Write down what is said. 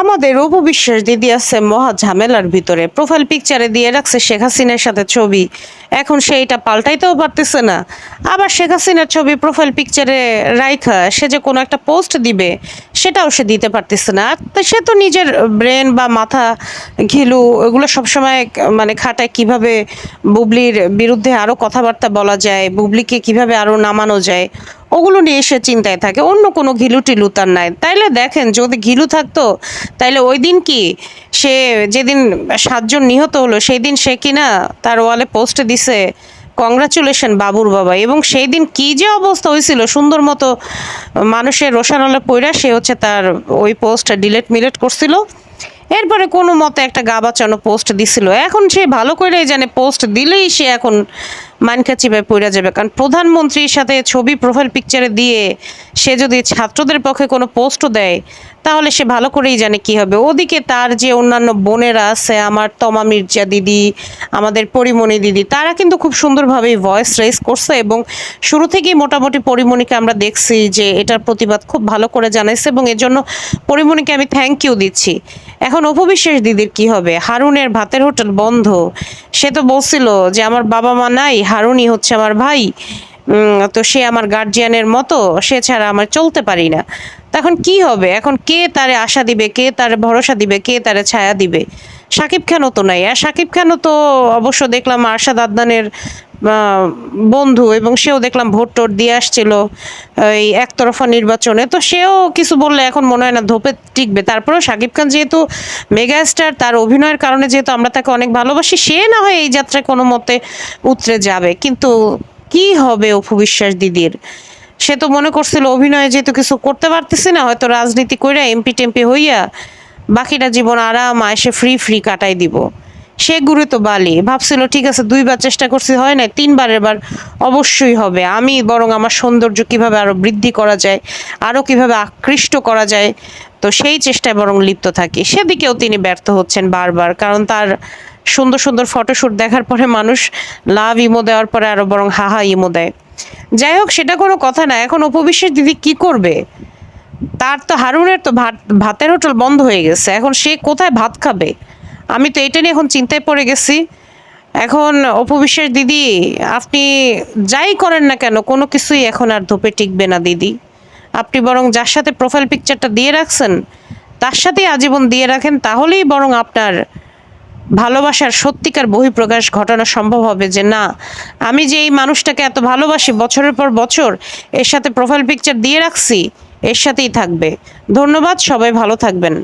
আমাদের অপু বিশ্বাস দিদি আছে মহা ঝামেলার ভিতরে। প্রোফাইল পিকচারে দিয়ে রাখছে শেখ হাসিনার সাথে ছবি। এখন সেইটা পাল্টাইতেও পারতেছে না। আবার শেখ হাসিনার ছবি প্রোফাইল পিকচারে রাইখা সে যে কোনো একটা পোস্ট দিবে সেটাও সে দিতে পারতেছে না। আর সে তো নিজের ব্রেন বা মাথা ঘিলু এগুলো সবসময় মানে খাটায় কিভাবে বুবলির বিরুদ্ধে আরো কথাবার্তা বলা যায়, বুবলিকে কিভাবে আরো নামানো যায়, ওগুলো নিয়ে সে চিন্তায় থাকে। অন্য কোনো ঘিলু টিলু তার নাই। তাইলে দেখেন, যদি ঘিলু থাকতো তাইলে ওই দিন কি সে যেদিন 7 জন নিহত হলো সেই দিন সে কিনা তার ওয়ালে পোস্ট দিছে কংগ্রাচুলেশন বাবুর বাবা, এবং সেই দিন কি যে অবস্থা হয়েছিল, সুন্দর মতো মানুষের রোশানলে পইরা সে হচ্ছে তার ওই পোস্ট ডিলেট মিলেট করছিল। এরপরে কোনো মতে একটা গা বাঁচানো পোস্ট দিছিল। এখন সে ভালো করেই জানে পোস্ট দিলেই সে এখন মানকা চিপায় পড়ে যাবে, কারণ প্রধানমন্ত্রীর সাথে ছবি প্রোফাইল পিকচারে দিয়ে সে যদি ছাত্রদের পক্ষে কোনো পোস্টও দেয় তাহলে সে ভালো করেই জানে কি হবে। ওদিকে তার যে অন্যান্য বোনেরা আছে, আমার তমা মির্জা দিদি, আমাদের পরিমণি দিদি, তারা কিন্তু খুব সুন্দরভাবেই ভয়েস রেজ করছে এবং শুরু থেকেই মোটামুটি পরিমণিকে আমরা দেখছি যে এটার প্রতিবাদ খুব ভালো করে জানাইছে, এবং এর জন্য পরিমণিকে আমি থ্যাংক ইউ দিচ্ছি। এখন অপবিশ্বাস দিদির কি হবে? হারুনের ভাতের হোটেল বন্ধ। সে তো বলছিল যে আমার বাবা মা নাই, হারুনই হচ্ছে আমার ভাই, তো সে আমার গার্জিয়ানের মতো, সে ছাড়া আমার চলতে পারি না। তখন কি হবে? এখন কে তারে আশা দিবে, কে তারে ভরসা দিবে, কে তারে ছায়া দিবে? শাকিব খানও তো নাই। আর শাকিব খানও তো অবশ্য দেখলাম আরশাদ আদনানের বন্ধু, এবং সেও দেখলাম ভোট টোট দিয়ে আসছিল এই একতরফা নির্বাচনে। তো সেও কিছু বললে এখন মনে হয় না ধোপে টিকবে। তারপরেও শাকিব খান যেহেতু মেগা স্টার, তার অভিনয়ের কারণে যেহেতু আমরা তাকে অনেক ভালোবাসি, সে না হয় এই যাত্রায় কোনো মতে উতরে যাবে। কিন্তু কি হবে অপু বিশ্বাস দিদির? সে তো মনে করছিল অভিনয়ে যেহেতু কিছু করতে পারতেছি না, হয়তো রাজনীতি কইরা এমপি টেমপি হইয়া বাকিটা জীবন আরাম আয়েসে ফ্রি ফ্রি কাটাই দিব। সে গুরু তো বালি ভাবছিল, ঠিক আছে 2বার চেষ্টা করছি হয় না, 3বারের বার অবশ্যই হবে। আমি বরং আমার সৌন্দর্য কিভাবে আরো বৃদ্ধি করা যায়, আরো কিভাবে আকৃষ্ট করা যায়, তো সেই চেষ্টায় বরং লিপ্ত থাকি। সেদিকেও তিনি ব্যর্থ হচ্ছেন বারবার, কারণ তার সুন্দর সুন্দর ফটোশুট দেখার পরে মানুষ লাভ ইমো দেওয়ার পরে আরো বরং হাহা ইমো দেয়। যাই হোক, সেটা কোনো কথা না। এখন অপবিশ্বাস দিদি কি করবে? তার তো হারুনের তো ভাতের হোটেল বন্ধ হয়ে গেছে, এখন সে কোথায় ভাত খাবে? আমি তো এটা নিয়ে এখন চিন্তায় পড়ে গেছি। এখন অপবিশ্বাস দিদি, আপনি যাই করেন না কেন কোনো কিছুই এখন আর ধোপে টিকবে না দিদি। আপনি বরং যার সাথে প্রোফাইল পিকচারটা দিয়ে রাখছেন তার সাথেই আজীবন দিয়ে রাখেন, তাহলেই বরং আপনার ভালোবাসার সত্যিকার বহিঃপ্রকাশ ঘটানো সম্ভব হবে যে না, আমি যে এই মানুষটাকে এত ভালোবাসি বছরের পর বছর, এর সাথে প্রোফাইল পিকচার দিয়ে রাখছি, এর সাথেই থাকবে। ধন্যবাদ, সবাই ভালো থাকবেন।